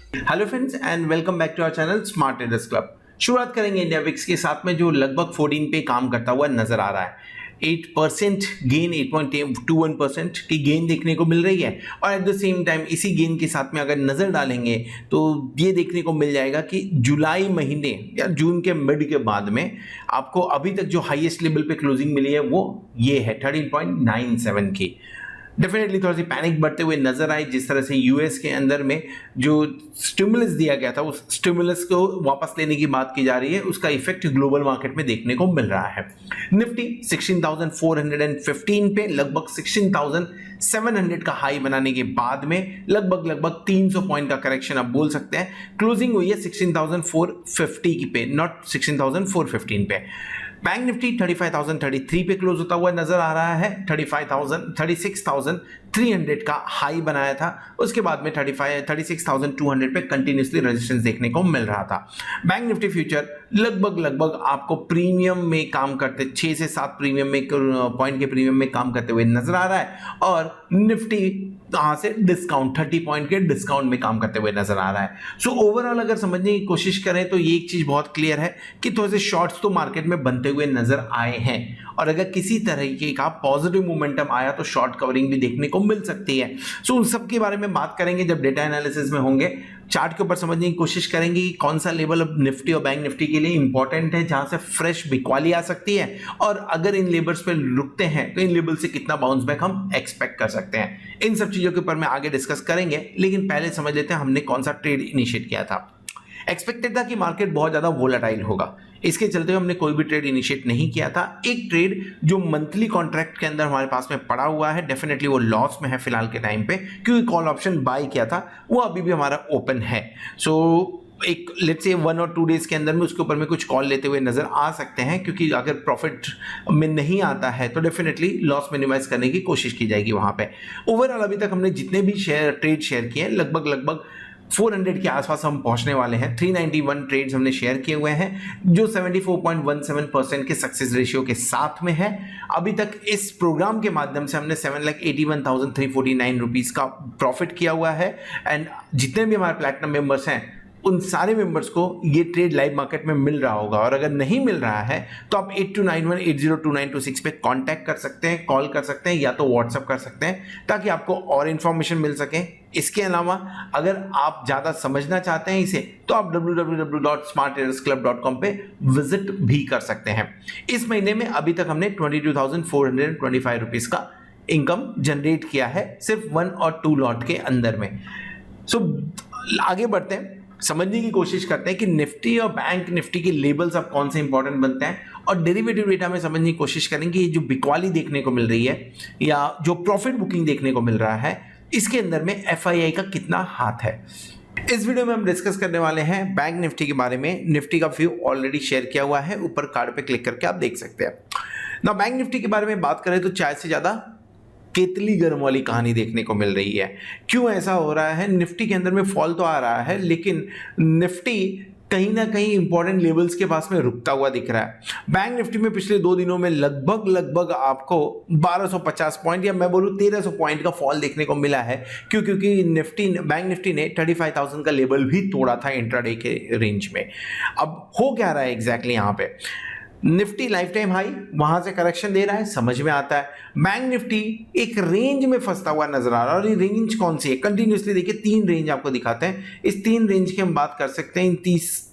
Hello friends and welcome back to our channel smart traders club. शुरुआत करेंगे India VIX के साथ में जो लगभग 14 पे काम करता हुआ नजर आ रहा है। 8% गेन, 8.21% की गेन देखने को मिल रही है और एट द सेम टाइम इसी गेन के साथ में अगर नजर डालेंगे तो ये देखने को मिल जाएगा कि जुलाई महीने या जून के मिड के बाद में आपको अभी तक जो हाईएस्ट लेवल पे क्लोजिंग मिली है वो ये है 13.97 की। डेफिनेटली थोड़ी सी पैनिक बढ़ते हुए नजर आई जिस तरह से यूएस के अंदर में जो स्टिमुलस दिया गया था उस स्टिमुलस को वापस लेने की बात की जा रही है, उसका इफेक्ट ग्लोबल मार्केट में देखने को मिल रहा है। निफ्टी 16,415 पे लगभग 16,700 का हाई बनाने के बाद में लगभग 300 पॉइंट का करेक्शन आप बोल सकते हैं। क्लोजिंग हुई है 16,450 की पे, नॉट 16,415 पे। बैंक निफ्टी 35,033 पे क्लोज होता हुआ नजर आ रहा है। 36,300 का हाई बनाया था, उसके बाद में 36,200 पे कंटिन्यूसली रेजिस्टेंस देखने को मिल रहा था। बैंक निफ्टी फ्यूचर लगभग आपको प्रीमियम में काम करते 6 से 7 प्रीमियम में पॉइंट के प्रीमियम में काम करते हुए नजर आ रहा है और निफ्टी यहां से डिस्काउंट 30 पॉइंट के डिस्काउंट में काम करते हुए नजर आ रहा है। सो ओवरऑल अगर समझने की कोशिश करें तो ये एक चीज बहुत क्लियर है कि थोड़े से शॉर्ट्स तो मार्केट में बनते हुए नजर आए हैं और अगर किसी तरीके का पॉजिटिव मोमेंटम आया तो शॉर्ट कवरिंग भी देखने को मिल सकती है। सो उन सब के बारे में बात करेंगे जब डेटा एनालिसिस में होंगे। चार्ट के ऊपर समझने की कोशिश करेंगे कि कौन सा लेवल अब निफ्टी और बैंक निफ्टी के लिए इंपॉर्टेंट है जहां से फ्रेश बिकवाली आ सकती है और अगर इन लेवल्स पे रुकते हैं तो इन लेवल से कितना बाउंस बैक हम एक्सपेक्ट कर सकते हैं। इन सब चीजों के ऊपर में आगे डिस्कस करेंगे, लेकिन पहले समझ लेते हैं हमने कौन सा ट्रेड इनिशिएट किया था। एक्सपेक्टेड था कि मार्केट बहुत ज्यादा वोलेटाइल होगा, इसके चलते हमने कोई भी ट्रेड इनिशिएट नहीं किया था। एक ट्रेड जो मंथली कॉन्ट्रैक्ट के अंदर हमारे पास में पड़ा हुआ है, डेफिनेटली वो लॉस में है फिलहाल के टाइम पे, क्योंकि कॉल ऑप्शन बाय किया था वो अभी भी हमारा ओपन है। सो एक लेट्स से 1 और 2 डेज के अंदर में उसके ऊपर में कुछ कॉल लेते हुए नजर आ सकते हैं, क्योंकि अगर प्रॉफिट में नहीं आता है तो डेफिनेटली लॉस मिनिमाइज करने की कोशिश की जाएगी वहां पे। ओवरऑल अभी तक हमने जितने भी ट्रेड शेयर किए हैं लगभग 400 के आसपास हम पहुंचने वाले हैं। 391 ट्रेड्स हमने शेयर किए हुए हैं जो 74.17% के सक्सेस रेशियो के साथ में है। अभी तक इस प्रोग्राम के माध्यम से हमने 7,81,349 रुपीज का प्रॉफिट किया हुआ है एंड जितने भी हमारे प्लैटिनम मेंबर्स हैं उन सारे मेंबर्स को ये ट्रेड लाइव मार्केट में मिल रहा होगा और अगर नहीं मिल रहा है तो आप 8291802926 पे कांटेक्ट कर सकते हैं, कॉल कर सकते हैं या तो व्हाट्सएप कर सकते हैं ताकि आपको और इंफॉर्मेशन मिल सके। इसके अलावा अगर आप ज्यादा समझना चाहते हैं इसे तो आप www.smarttradersclub.com पे विजिट भी कर सकते हैं। इस महीने में अभी तक हमने 22,425 रुपीज का इनकम जनरेट किया है सिर्फ 1 और 2 लॉट के अंदर में। सो आगे बढ़ते हैं, समझने की कोशिश करते हैं कि निफ्टी और बैंक निफ्टी के लेवल्स अब कौन से इंपॉर्टेंट बनते हैं और डेरिवेटिव डेटा में समझने की कोशिश करेंगे कि ये जो बिकवाली देखने को मिल रही है या जो प्रॉफिट बुकिंग देखने को मिल रहा है इसके अंदर में एफआईआई का कितना हाथ है। इस वीडियो में हम डिस्कस करने वाले हैं बैंक निफ्टी के बारे में। निफ्टी का व्यू ऑलरेडी शेयर किया हुआ है, ऊपर कार्ड पे क्लिक करके आप देख सकते हैं ना। बैंक निफ्टी के बारे में बात करें तो चाय से ज्यादा केतली गर्म वाली कहानी देखने को मिल रही है। क्यों ऐसा हो रहा है? निफ्टी के अंदर में फॉल तो आ रहा है लेकिन निफ्टी कहीं ना कहीं इंपॉर्टेंट लेवल्स के पास में रुकता हुआ दिख रहा है। बैंक निफ्टी में पिछले 2 दिनों में लगभग आपको 1250 पॉइंट या मैं बोलूं 1300 पॉइंट का फॉल देखने को मिला है। क्योंकि बैंक निफ्टी ने 35,000 का लेवल भी तोड़ा था इंट्राडे के रेंज में। अब हो क्या रहा है एग्जैक्टली यहाँ पे? निफ्टी लाइफ टाइम हाई वहां से करेक्शन दे रहा है, समझ में आता है। बैंक निफ्टी एक रेंज में फंसता हुआ नजर आ रहा है और ये रेंज कौन सी है? कंटिन्यूसली देखिए 3 रेंज आपको दिखाते हैं। इस 3 रेंज की हम बात कर सकते हैं। इन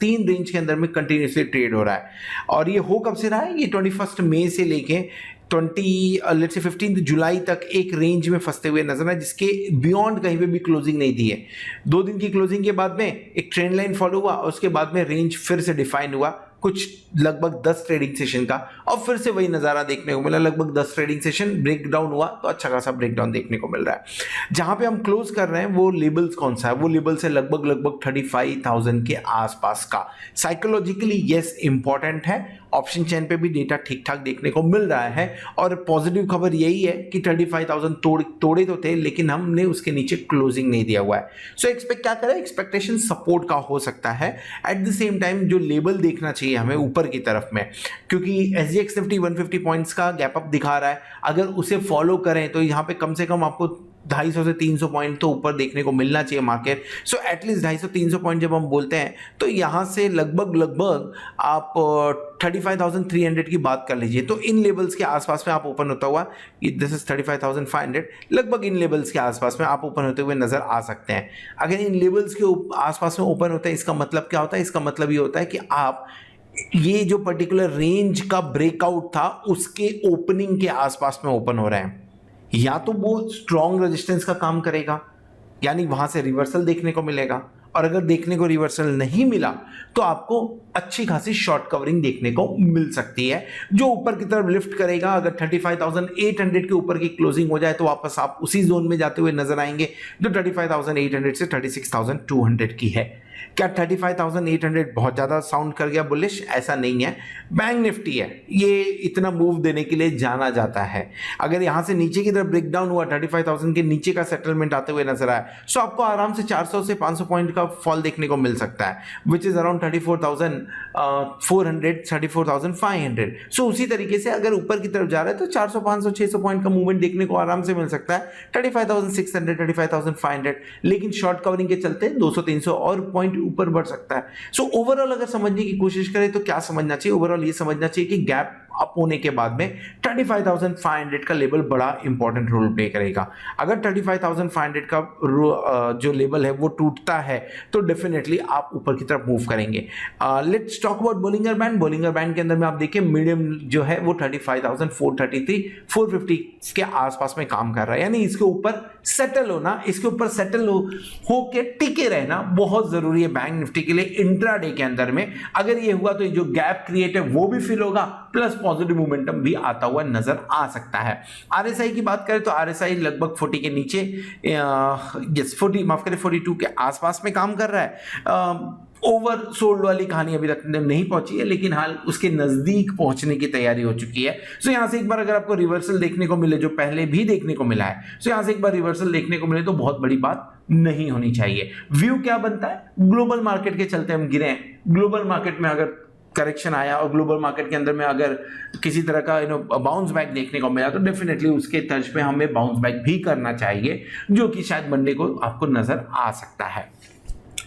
3 रेंज के अंदर में कंटिन्यूसली ट्रेड हो रहा है और ये हो कब से रहा है? ये 21 मई से लेके 15 जुलाई तक एक रेंज में फंसते हुए नजर है जिसके बियॉन्ड कहीं पे भी क्लोजिंग नहीं दी है। 2 दिन की क्लोजिंग के बाद में एक ट्रेंड लाइन फॉलो हुआ और उसके बाद में रेंज फिर से डिफाइन हुआ कुछ लगभग 10 ट्रेडिंग सेशन का और फिर से वही नजारा देखने को मिला। लगभग 10 ट्रेडिंग सेशन ब्रेक डाउन हुआ तो अच्छा खासा ब्रेक डाउन देखने को मिल रहा है। जहां पे हम क्लोज कर रहे हैं वो लेवल्स कौन सा है? वो लेवल्स है लगभग 35,000 के आसपास का। साइकोलॉजिकली यस इंपॉर्टेंट है। ऑप्शन चेन पे भी डेटा ठीक ठाक देखने को मिल रहा है और पॉजिटिव खबर यही है कि 35,000 तोड़े तो थे लेकिन हमने उसके नीचे क्लोजिंग नहीं दिया हुआ है। सो एक्सपेक्ट क्या करें? एक्सपेक्टेशन सपोर्ट का हो सकता है। एट द सेम टाइम जो लेवल देखना चाहिए हमें ऊपर की तरफ में, क्योंकि एसजीएक्स निफ्टी 150 पॉइंट्स का गैप अप दिखा रहा है। अगर उसे फॉलो करें तो यहाँ पे कम से कम आपको 250 से 300 पॉइंट तो ऊपर देखने को मिलना चाहिए मार्केट। सो एटलीस्ट 250-300 पॉइंट जब हम बोलते हैं तो यहाँ से लगभग आप 35,300 की बात कर लीजिए, तो इन लेवल्स के आसपास में आप ओपन होता हुआ, दिस इज 35,500, लगभग इन लेवल्स के आसपास में आप ओपन होते हुए नजर आ सकते हैं। अगर इन लेवल्स के आसपास में ओपन होता है, इसका मतलब क्या होता है? इसका मतलब ये होता है कि आप ये जो पर्टिकुलर रेंज का ब्रेकआउट था उसके ओपनिंग के आसपास में ओपन हो रहे हैं, या तो वो स्ट्रॉन्ग रेजिस्टेंस का काम करेगा, यानी वहां से रिवर्सल देखने को मिलेगा, और अगर देखने को रिवर्सल नहीं मिला तो आपको अच्छी खासी शॉर्ट कवरिंग देखने को मिल सकती है, जो ऊपर की तरफ लिफ्ट करेगा। अगर 35,800 के ऊपर की क्लोजिंग हो जाए तो वापस आप उसी जोन में जाते हुए नजर आएंगे जो 35,800 से 36,200 की है। क्या 35,800 बहुत ज़्यादा साउंड कर गया बुलिश? ऐसा नहीं है। बैंक निफ्टी है, ये इतना मूव देने के लिए जाना जाता है। अगर यहाँ से नीचे की तरफ ब्रेकडाउन हुआ, 35,000 के नीचे का सेटलमेंट आते हुए नजर आया, सो आपको आराम से 400 से 500 पॉइंट का फॉल देखने को मिल सकता है, विच इज अराउंड 34,400 34,500। सो उसी तरीके से अगर ऊपर की तरफ जा रहा है तो 400 500 600 पॉइंट का मूवमेंट देखने को आराम से मिल सकता है, 35,600 35,500, लेकिन शॉर्ट कवरिंग के चलते 200-300 और पॉइंट ऊपर बढ़ सकता है। सो ओवरऑल अगर समझने की कोशिश करें तो क्या समझना चाहिए? ओवरऑल ये समझना चाहिए कि गैप अप होने के बाद में 35,500 का लेवल बड़ा इंपॉर्टेंट रोल प्ले करेगा। अगर 35,500 का जो लेवल है वो टूटता है तो डेफिनेटली आप ऊपर की तरफ मूव करेंगे। Let's talk about Bollinger band. Bollinger band के अंदर में आप देखिए मीडियम जो है वो 35,433 450 के आसपास में काम कर रहा है, यानी इसके ऊपर सेटल होना, इसके ऊपर सेटल हो के टिके रहना बहुत जरूरी है बैंक निफ्टी के लिए इंट्राडे के अंदर में। अगर ये हुआ तो जो गैप क्रिएट है वो भी फिल होगा, प्लस पॉजिटिव मोमेंटम भी आता हुआ नजर आ सकता है। आरएसआई की बात करें तो आरएसआई लगभग 40 के नीचे, 42 के आसपास में काम कर रहा है। ओवर सोल्ड वाली कहानी अभी तक नहीं पहुंची है, लेकिन हाल उसके नजदीक पहुंचने की तैयारी हो चुकी है। सो यहां से एक बार अगर आपको रिवर्सल देखने को मिले, जो पहले भी देखने को मिला है, सो यहां से एक बार रिवर्सल देखने को मिले तो बहुत बड़ी बात नहीं होनी चाहिए। व्यू क्या बनता है? ग्लोबल मार्केट के चलते हम गिरे हैं। ग्लोबल मार्केट में अगर करेक्शन आया और ग्लोबल मार्केट के अंदर में अगर किसी तरह का बाउंस बैक देखने को मिला तो डेफिनेटली उसके तर्ज पे हमें बाउंस बैक भी करना चाहिए, जो कि शायद मंडे को आपको नजर आ सकता है।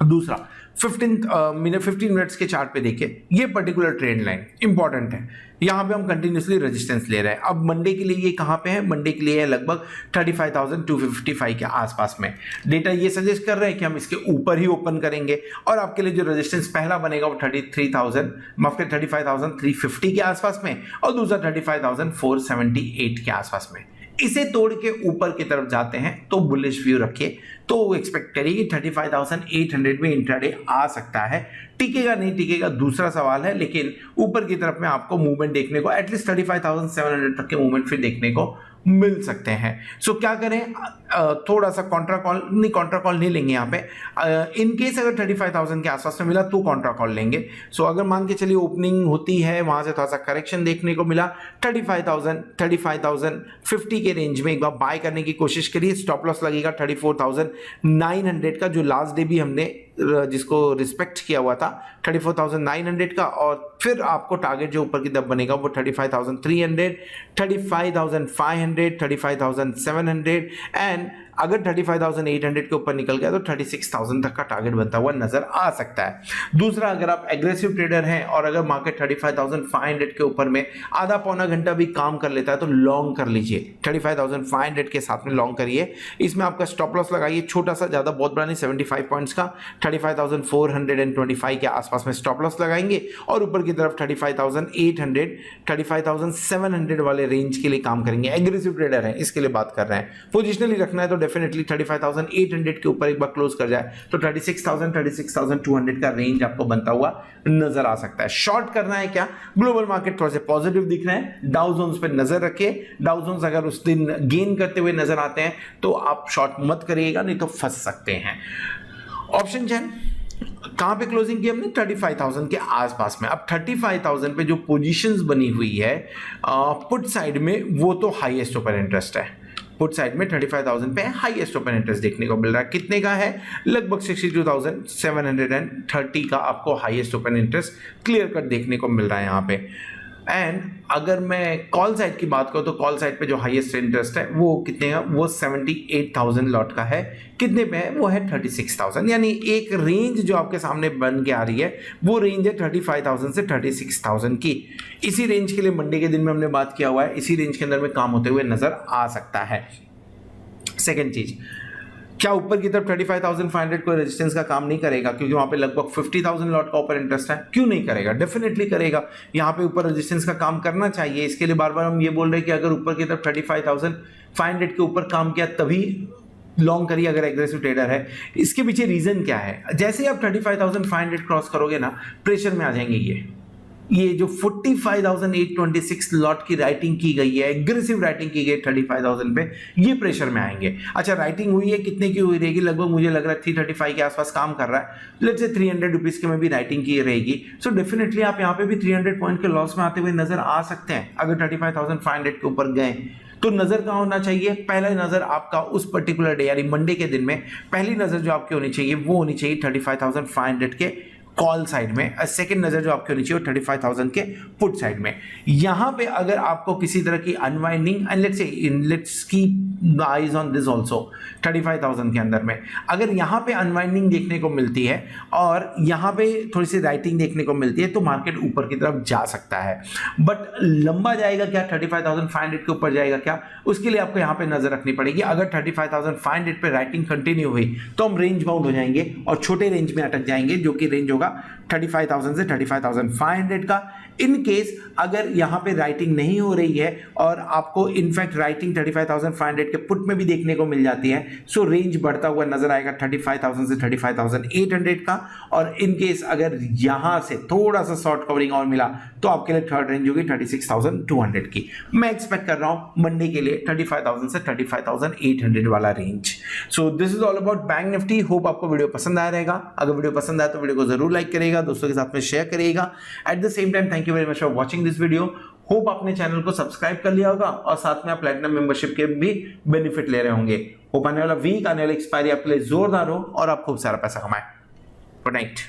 दूसरा 15 मिनट्स के चार्ट पे देखिए, ये पर्टिकुलर ट्रेंड लाइन इंपॉर्टेंट है। यहां पे हम कंटिन्यूसली रेजिस्टेंस ले रहे हैं। अब मंडे के लिए ये कहां पे है? मंडे के लिए है लगभग 35,255 के आसपास में। डेटा ये सजेस्ट कर रहे हैं कि हम इसके ऊपर ही ओपन करेंगे, और आपके लिए जो रेजिस्टेंस पहला बनेगा वो 35,350 के आसपास में, और दूसरा 35,478 के आसपास में। इसे तोड़ के ऊपर की तरफ जाते हैं तो बुलिश व्यू रखिए, तो एक्सपेक्ट करिए कि 35,800 में इंट्राडे आ सकता है। टिकेगा नहीं टिकेगा दूसरा सवाल है, लेकिन ऊपर की तरफ में आपको मूवमेंट देखने को एटलीस्ट 35,700 तक के मूवमेंट फिर देखने को मिल सकते हैं। सो क्या करें? थोड़ा सा कॉन्ट्रा कॉल नहीं लेंगे यहाँ पे। इन केस अगर 35,000 के आसपास में मिला तो कॉन्ट्रा कॉल लेंगे। सो अगर मान के चलिए ओपनिंग होती है, वहां से थोड़ा सा करेक्शन देखने को मिला, 35,050 के रेंज में एक बार बाय करने की कोशिश करिए। स्टॉप लॉस लगेगा 34,900 का, जो लास्ट डे भी हमने जिसको रिस्पेक्ट किया हुआ था 34,900 का, और फिर आपको टारगेट जो ऊपर की तरफ बनेगा वो 35,300, 35,500, 35,700 एंड अगर 35,800 के ऊपर निकल गया तो 36,000 तक का टारगेट बनता हुआ नजर आ सकता है। दूसरा, अगर आप एग्रेसिव ट्रेडर हैं और अगर मार्केट 35,500 के ऊपर में आधा पौना घंटा भी काम कर लेता है तो लॉन्ग कर लीजिए। 35,500 के साथ में लॉन्ग करिए। इसमें आपका स्टॉप लॉस लगाइए छोटा सा, ज्यादा बहुत बड़ा नहीं, 75 पॉइंट्स का। 35,425 के आसपास में स्टॉप लॉस लगाएंगे, और ऊपर की तरफ 35,800 35,700 वाले रेंज के लिए काम करेंगे। एग्रेसिव ट्रेडर है इसके लिए बात कर रहे हैं। पोजिशनली रखना है तो डेफिनेटली 35,800 के ऊपर एक बार क्लोज कर जाए तो 36,000 36,200 का रेंज आपको बनता हुआ नजर आ सकता है। शॉर्ट करना है क्या? ग्लोबल मार्केट थोड़े से पॉजिटिव दिख रहे हैं, डाउ जोन्स पे नजर रखिए। डाउ जोन्स अगर उस दिन गेन करते हुए नजर आते हैं तो आप शॉर्ट मत करिएगा, नहीं तो फंस सकते हैं। ऑप्शन चेन कहां पे क्लोजिंग की हमने? 35,000 के आसपास में। अब 35,000 पे जो पोजीशंस बनी हुई है पुट साइड में, वो तो हाईएस्ट ओपन इंटरेस्ट है। पुट साइड में 35,000 पे हाईएस्ट ओपन इंटरेस्ट देखने को मिल रहा है। कितने का है? लगभग 62,730 का आपको highest open interest clear cut देखने को मिल रहा है यहाँ पे। एंड अगर मैं कॉल साइड की बात करूं तो कॉल साइड पे जो हाईएस्ट इंटरेस्ट है वो कितने का, वो 78,000 लॉट का है। कितने पे है, वो है 36,000। यानी एक रेंज जो आपके सामने बन के आ रही है वो रेंज है 35,000 से 36,000 की। इसी रेंज के लिए मंडे के दिन में हमने बात किया हुआ है, इसी रेंज के अंदर में काम होते हुए नजर आ सकता है। सेकेंड चीज, क्या ऊपर की तरफ 35,500 कोई रेजिस्टेंस का काम नहीं करेगा, क्योंकि वहां पे लगभग 50,000 लॉट का ऊपर इंटरेस्ट है। क्यों नहीं करेगा, डेफिनेटली करेगा। यहाँ पे ऊपर रेजिस्टेंस का काम करना चाहिए। इसके लिए बार बार हम ये बोल रहे हैं कि अगर ऊपर की तरफ 35,500 के ऊपर काम किया तभी लॉन्ग करिए अगर एग्रेसिव ट्रेडर है। इसके पीछे रीजन क्या है, जैसे ही आप 35,500 क्रॉस करोगे ना, प्रेशर में आ जाएंगे। ये जो 45,826 लॉट की राइटिंग की गई है, एग्रेसिव राइटिंग की गई 35,000 पे, ये प्रेशर में आएंगे। अच्छा, राइटिंग हुई है, कितने की हुई रहेगी, लगभग मुझे लग रहा है 335 के आसपास काम कर रहा है। लेट्स से 300 रुपीज के में भी राइटिंग की रहेगी। सो डेफिनेटली आप यहाँ पे भी 300 पॉइंट के लॉस में आते हुए नजर आ सकते हैं अगर 35,500 के ऊपर गए। तो नजर कहां होना चाहिए, पहला नजर आपका उस पर्टिकुलर डे यानी मंडे के दिन में पहली नजर जो आपकी होनी चाहिए वो होनी चाहिए 35,500 के कॉल साइड में। सेकंड नजर जो आपकी होनी चाहिए 35,000 के पुट साइड में। यहां पे अगर आपको किसी तरह की unwinding and let's keep eyes on this also 35,000 के अंदर में अगर यहां पे अनवाइंडिंग देखने को मिलती है और यहां पे थोड़ी सी राइटिंग देखने को मिलती है तो मार्केट ऊपर की तरफ जा सकता है। बट लंबा जाएगा क्या, 35,500 के ऊपर जाएगा क्या, उसके लिए आपको यहां पे नजर रखनी पड़ेगी। अगर 35,500 पे राइटिंग कंटिन्यू हुई तो हम रेंज बाउंड हो जाएंगे और छोटे रेंज में अटक जाएंगे, जो कि रेंज होगा 35,000 से 35,500 का। इन केस अगर यहां पे राइटिंग नहीं हो रही है और आपको इनफैक्ट राइटिंग 35,500 के पुट में भी देखने को मिल जाती है, सो रेंज बढ़ता हुआ नजर आएगा 35,000 से 35,800 का। और इन केस अगर यहां से थोड़ा सा शॉर्ट कवरिंग और मिला तो आपके लिए थर्ड रेंज होगी 36,200 की। मैं एक्सपेक्ट कर रहा हूं मंडे के लिए 35,000 से 35,800 वाला range. So this is all about bank Nifty. Hope आपको वीडियो पसंद आया रहेगा। अगर वीडियो पसंद आया तो वीडियो को जरूर लाइक करिएगा, दोस्तों के साथ में शेयर करिएगा। At the same time thank you very much for watching this video. Hope आपने चैनल को सब्सक्राइब कर लिया होगा और साथ में आप प्लैटिनम मेंबरशिप के भी बेनिफिट ले रहे होंगे। होप आने वाला वीक, आने वाला एक्सपायरी आपके लिए जोरदार हो और आप खूब सारा पैसा कमाएं। Good night.